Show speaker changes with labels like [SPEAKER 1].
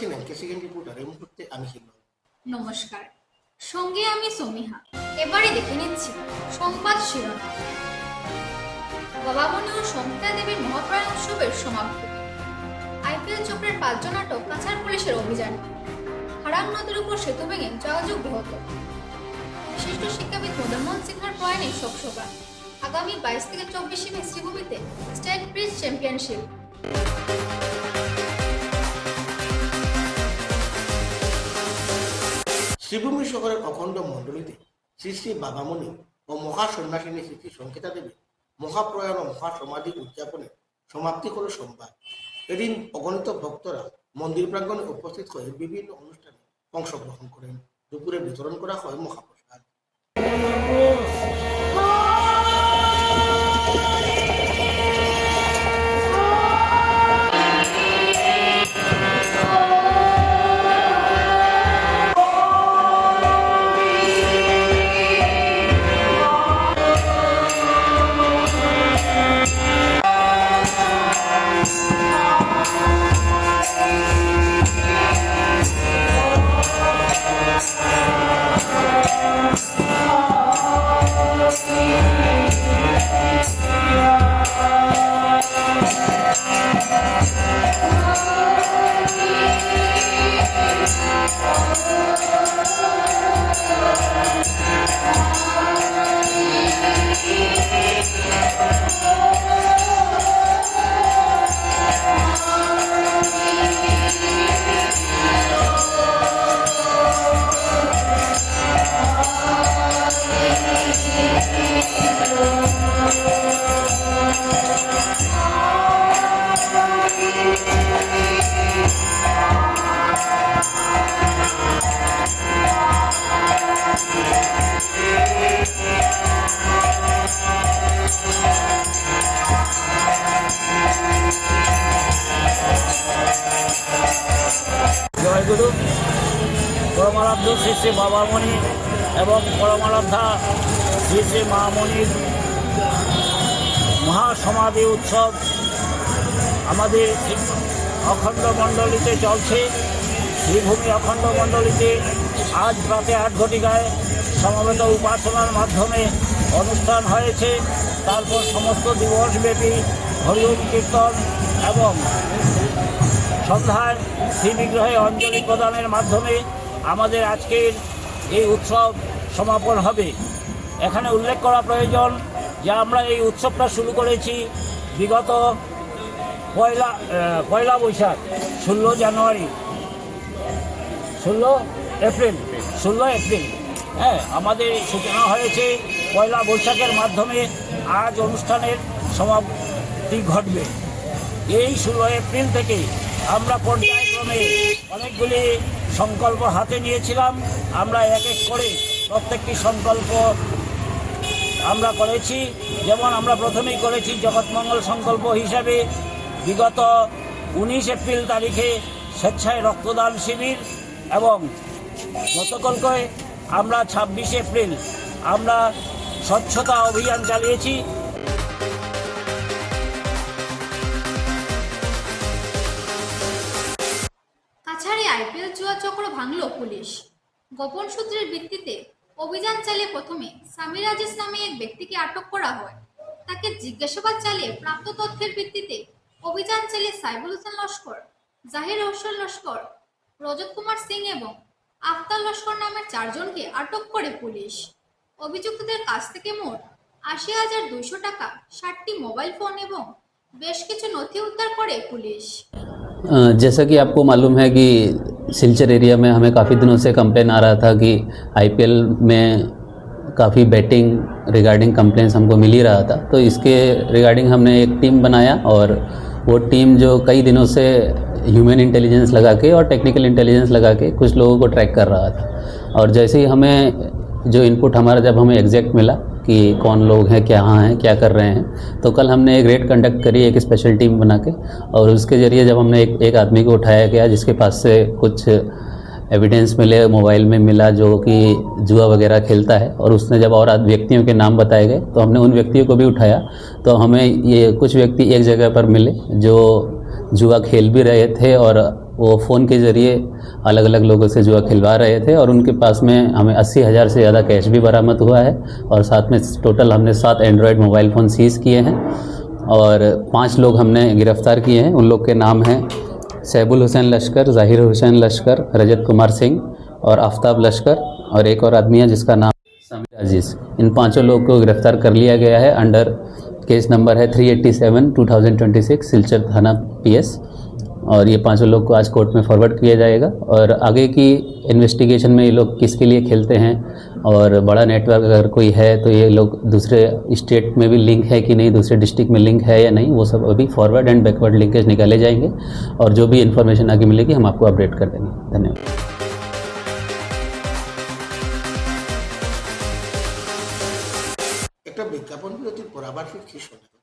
[SPEAKER 1] ছিলেন কেসিগেন রিপোর্টার এই মুহূর্তে আমি হিমল।
[SPEAKER 2] নমস্কার, সঙ্গে আমি সমীহা। এবারে দেখে নিচ্ছি সংবাদ শিরোনাম। বাবামণি ও সমিতা দেবীর মহাপ্রয়াণ উৎসবের সমাপ্তি। আইপিএল চক্রের 5 জন আটক কাছাড় পুলিশের অভিযান। হারাং নদীর উপর সেতু ভেঙে যোগাযোগ ব্যাহত। বিশিষ্ট শিক্ষাবিদ মদনমোহন সিনহার প্রয়াণে শোকসভা। আগামী 22 থেকে 24 মে শ্রীভূমিতে স্টেট ব্রিজ চ্যাম্পিয়নশিপ।
[SPEAKER 1] শ্রীভূমি শহরের অখণ্ড মণ্ডলীতে শ্রী শ্রী বাবামণি ও মহাসন্ন্যাসিনী শ্রী শ্রী সংকেতা দেবী মহাপ্রয়াণ ও মহাসমাধি উদযাপনে সমাপ্তি হল সোমবার। এদিন অগণিত ভক্তরা মন্দির প্রাঙ্গণে উপস্থিত হয়ে বিভিন্ন অনুষ্ঠানে অংশগ্রহণ করেন। দুপুরে বিতরণ করা হয় মহাপ্রসাদ।
[SPEAKER 3] জয়গুরু পরমারাধ্য শ্রী শ্রী বাবামণি এবং পরমারাধ্যা শ্রী শ্রী মামণির মহাসমাধি উৎসব আমাদের অখণ্ড মণ্ডলীতে চলছে। শ্রীভূমি অখণ্ড মণ্ডলীতে আজ রাতে 8 ঘটিকায় সমবেত উপাসনার মাধ্যমে অনুষ্ঠান হয়েছে। তারপর সমস্ত দিবসব্যাপী হরিওম কীর্তন এবং সন্ধ্যায় শ্রী বিগ্রহে অঞ্জলি প্রদানের মাধ্যমে আমাদের আজকের এই উৎসব সমাপন হবে। এখানে উল্লেখ করা প্রয়োজন যে আমরা এই উৎসবটা শুরু করেছি বিগত পয়লা বৈশাখ 16 জানুয়ারি 16 এপ্রিল হ্যাঁ, আমাদের সূচনা হয়েছে পয়লা বৈশাখের মাধ্যমে। আজ অনুষ্ঠানের সমাপ্তি ঘটবে। এই 16 এপ্রিল থেকে আমরা পর্যায়ক্রমে অনেকগুলি সংকল্প হাতে নিয়েছিলাম। আমরা এক এক করে প্রত্যেকটি সংকল্প আমরা করেছি। যেমন আমরা প্রথমেই করেছি জগৎমঙ্গল সংকল্প হিসাবে বিগত 19 এপ্রিল তারিখে স্বেচ্ছায় রক্তদান শিবির, এবং গতকালকে আমরা 26 এপ্রিল আমরা স্বচ্ছতা অভিযান চালিয়েছি।
[SPEAKER 2] কাছাড়ে আইপিএল জুয়া চক্র ভাঙল পুলিশ। গোপন সূত্রের ভিত্তিতে অভিযান চালিয়ে প্রথমে সামির রাজেশ নামে এক ব্যক্তিকে আটক করা হয়। তাকে জিজ্ঞাসাবাদ চালিয়ে প্রাপ্ত তথ্যের ভিত্তিতে অভিযান চালিয়ে সাইবুল হোসেন লস্কর, জাহির হোসেন লস্কর, রজত কুমার সিং এবং আফতার লস্কর নামের 4 জনকে আটক করে পুলিশ। অভিযুক্তদের কাছ থেকে মোট 80,200 টাকা, 60টি মোবাইল ফোন এবং বেশ কিছু নথি উদ্ধার করে পুলিশ।
[SPEAKER 4] जैसा कि आपको मालूम है कि सिलचर एरिया में हमें काफ़ी दिनों से कंप्लेन आ रहा था कि आईपीएल में काफ़ी बैटिंग रिगार्डिंग कंप्लेंट्स हमको मिल ही रहा था। तो इसके रिगार्डिंग हमने एक टीम बनाया, और वो टीम जो कई दिनों से ह्यूमन इंटेलिजेंस लगा के और टेक्निकल इंटेलिजेंस लगा के कुछ लोगों को ट्रैक कर रहा था। और जैसे ही हमें जो इनपुट हमारा जब हमें एग्जैक्ट मिला कि कौन लोग हैं, कहाँ हैं, क्या कर रहे हैं, तो कल हमने एक रेड कंडक्ट करी, एक स्पेशल टीम बना के। और उसके ज़रिए जब हमने एक आदमी को उठाया गया जिसके पास से कुछ एविडेंस मिले, मोबाइल में मिला, जो कि जुआ वगैरह खेलता है, और उसने जब और व्यक्तियों के नाम बताए गए तो हमने उन व्यक्तियों को भी उठाया। तो हमें ये कुछ व्यक्ति एक जगह पर मिले जो जुआ खेल भी रहे थे और वो फ़ोन के ज़रिए अलग अलग लोगों से जुआ खिलवा रहे थे और उनके पास में हमें 80,000 से ज़्यादा कैश भी बरामद हुआ है और साथ में टोटल हमने 7 एंड्रॉयड मोबाइल फ़ोन सीज़ किए हैं और 5 लोग हमने गिरफ़्तार किए हैं। उन लोग के नाम हैं सैबुल हुसैन लश्कर, ज़ाहिर हुसैन लश्कर, रजत कुमार सिंह और आफ्ताब लश्कर और एक और आदमी है जिसका नाम सामिर अजीज़। इन 5 लोग को गिरफ़्तार कर लिया गया है। अंडर केस नंबर है 387/2026 सिलचर थाना PS और ये 5 लोग को आज कोर्ट में फॉरवर्ड किया जाएगा और आगे की इन्वेस्टिगेशन में ये लोग किसके लिए खेलते हैं और बड़ा नेटवर्क अगर कोई है तो ये लोग दूसरे स्टेट में भी लिंक है कि नहीं, दूसरे डिस्ट्रिक्ट में लिंक है या नहीं, वो सब अभी फॉरवर्ड एंड बैकवर्ड लिंकेज निकाले जाएंगे और जो भी इन्फॉर्मेशन आगे मिलेगी हम आपको अपडेट कर देंगे। धन्यवाद।
[SPEAKER 1] একটা বিজ্ঞাপন বিরতির পর আবার ফিরছি শোনা।